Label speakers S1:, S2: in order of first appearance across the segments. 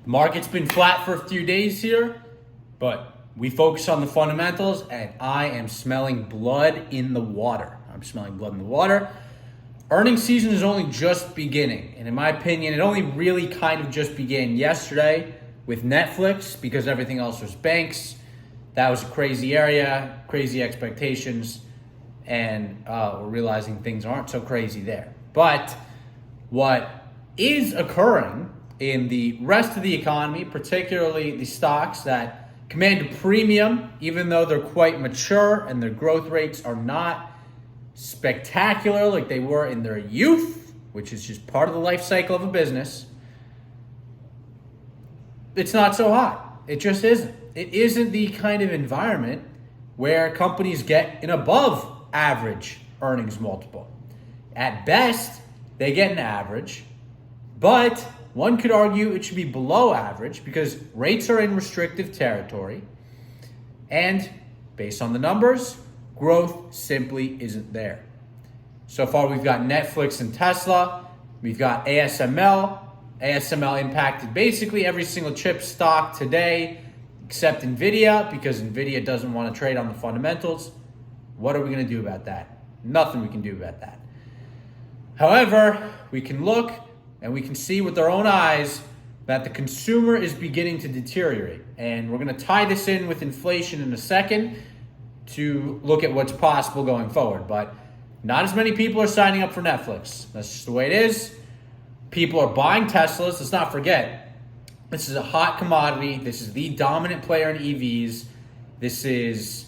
S1: The market's been flat for a few days here, but we focus on the fundamentals, and I am smelling blood in the water. Earnings season is only just beginning, and in my opinion, it only really kind of just began yesterday with Netflix because everything else was banks. That was a crazy area, crazy expectations, and we're realizing things aren't so crazy there. But what is occurring in the rest of the economy, particularly the stocks that command a premium, even though they're quite mature and their growth rates are not spectacular like they were in their youth, which is just part of the life cycle of a business, it's not so hot. It just isn't. It isn't the kind of environment where companies get an above average earnings multiple. At best, they get an average, but one could argue it should be below average because rates are in restrictive territory, and based on the numbers, growth simply isn't there. So far, we've got Netflix and Tesla. We've got ASML. ASML impacted basically every single chip stock today, except NVIDIA, because NVIDIA doesn't want to trade on the fundamentals. What are we going to do about that? Nothing we can do about that. However, we can look and we can see with our own eyes that the consumer is beginning to deteriorate. And we're going to tie this in with inflation in a second to look at what's possible going forward. But not as many people are signing up for Netflix. That's just the way it is. People are buying Teslas. Let's not forget, this is a hot commodity. This is the dominant player in EVs. This is,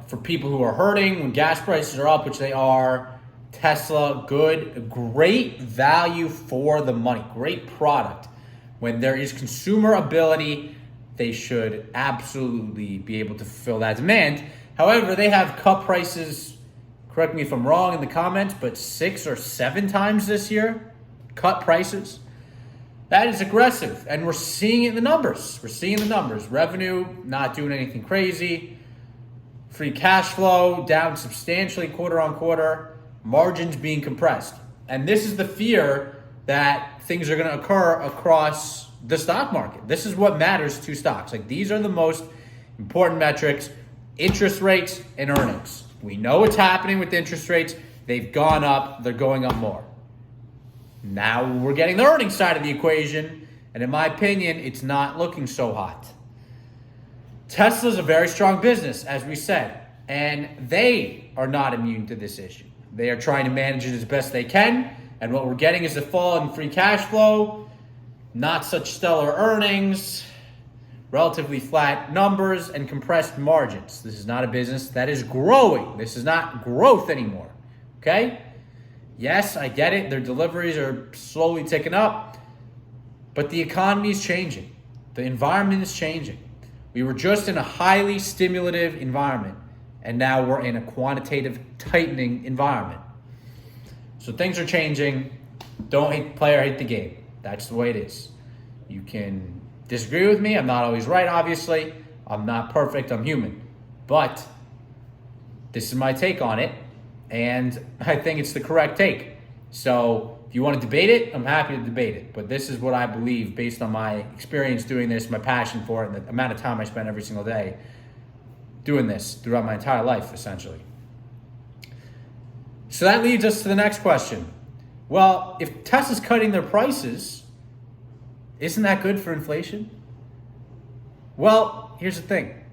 S1: for people who are hurting when gas prices are up, which they are. Tesla, great value for the money, great product. When there is consumer ability, they should absolutely be able to fulfill that demand. However, they have cut prices, correct me if I'm wrong in the comments, but 6 or 7 times this year, cut prices. That is aggressive, and we're seeing it in the numbers. Revenue, not doing anything crazy. Free cash flow, down substantially quarter on quarter. Margins being compressed. And this is the fear that things are going to occur across the stock market. This is what matters to stocks. These are the most important metrics: interest rates and earnings. We know what's happening with interest rates. They've gone up. They're going up more. Now we're getting the earnings side of the equation, and in my opinion, it's not looking so hot. Tesla's a very strong business, as we said, and they are not immune to this issue. They are trying to manage it as best they can, and what we're getting is a fall in free cash flow, not such stellar earnings, relatively flat numbers, and compressed margins. This is not a business that is growing. This is not growth anymore, okay? Yes, I get it. Their deliveries are slowly ticking up, but the economy is changing. The environment is changing. We were just in a highly stimulative environment, and now we're in a quantitative tightening environment. So things are changing. Don't hate the player, hate the game. That's the way it is. You can disagree with me. I'm not always right, obviously. I'm not perfect. I'm human. But this is my take on it, and I think it's the correct take. So if you want to debate it, I'm happy to debate it. But this is what I believe based on my experience doing this, my passion for it, and the amount of time I spend every single day doing this throughout my entire life, essentially. So that leads us to the next question. Well, if Tesla's cutting their prices, isn't that good for inflation? Well, here's the thing.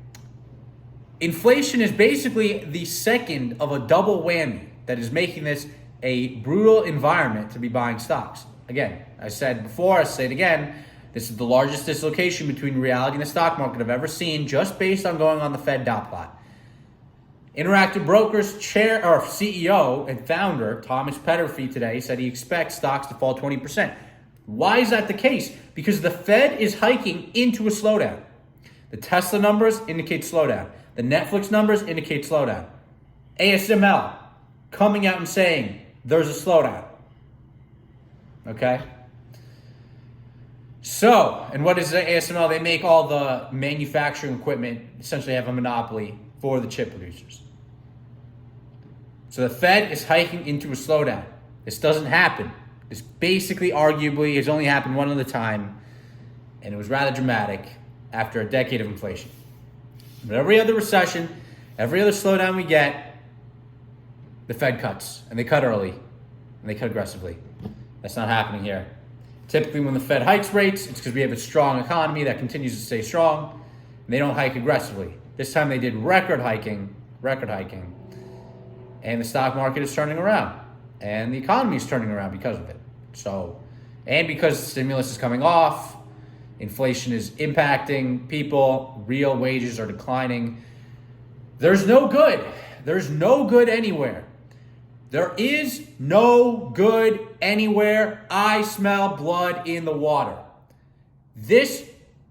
S1: Inflation is basically the second of a double whammy that is making this a brutal environment to be buying stocks. Again, I said before, I say it again, this is the largest dislocation between reality and the stock market I've ever seen, just based on going on the Fed dot plot. Interactive Brokers CEO and founder Thomas Peterffy today said he expects stocks to fall 20%. Why is that the case? Because the Fed is hiking into a slowdown. The Tesla numbers indicate slowdown. The Netflix numbers indicate slowdown. ASML coming out and saying there's a slowdown. Okay? So, and what is ASML? They make all the manufacturing equipment, essentially have a monopoly for the chip producers. So the Fed is hiking into a slowdown. This doesn't happen. This basically, arguably, has only happened one other time. and it was rather dramatic after a decade of inflation. But every other recession, every other slowdown we get, the Fed cuts, and they cut early, and they cut aggressively. That's not happening here. Typically, when the Fed hikes rates, it's because we have a strong economy that continues to stay strong, and they don't hike aggressively. This time they did record hiking, and the stock market is turning around, and the economy is turning around because of it. So, and because the stimulus is coming off, inflation is impacting people, real wages are declining. There's no good. There's no good anywhere. There is no good anywhere. I smell blood in the water. This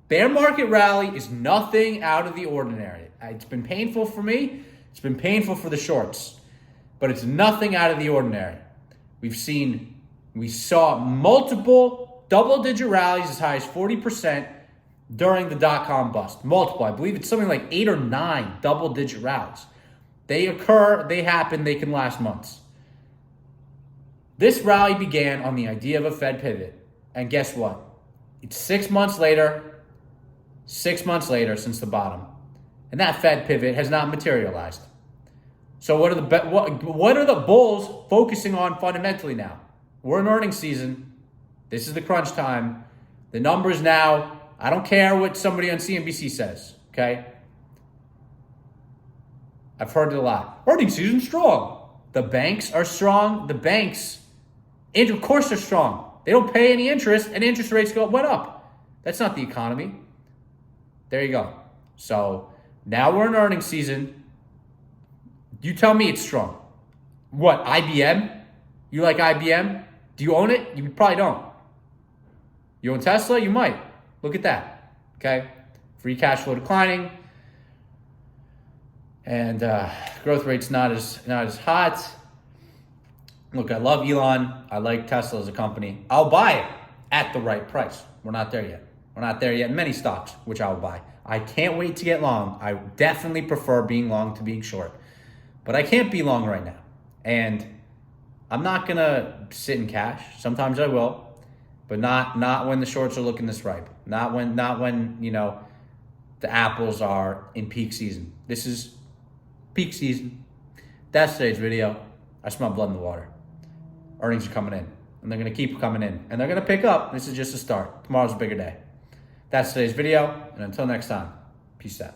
S1: bear market rally is nothing out of the ordinary. It's been painful for me. It's been painful for the shorts, but it's nothing out of the ordinary. We saw multiple double-digit rallies as high as 40% during the dot-com bust. Multiple. I believe it's something like 8 or 9 double-digit rallies. They occur, they happen, they can last months. This rally began on the idea of a Fed pivot. And guess what? It's 6 months later since the bottom. And that Fed pivot has not materialized. So what are the bulls focusing on fundamentally now? We're in earnings season. This is the crunch time. The numbers now, I don't care what somebody on CNBC says, okay? I've heard it a lot. Earnings season strong. The banks are strong. The banks, of course, they're strong. They don't pay any interest, and interest rates went up. That's not the economy. There you go. So now we're in earnings season. You tell me it's strong. What, IBM? You like IBM? Do you own it? You probably don't. You own Tesla? You might. Look at that. Okay? Free cash flow declining. And growth rate's not as hot. Look, I love Elon. I like Tesla as a company. I'll buy it at the right price. We're not there yet. We're not there yet in many stocks, which I'll buy. I can't wait to get long. I definitely prefer being long to being short. But I can't be long right now. And I'm not going to sit in cash. Sometimes I will. But not when the shorts are looking this ripe. Not when the apples are in peak season. This is peak season. That's today's video. I smell blood in the water. Earnings are coming in. And they're going to keep coming in. And they're going to pick up. This is just a start. Tomorrow's a bigger day. That's today's video. And until next time, peace out.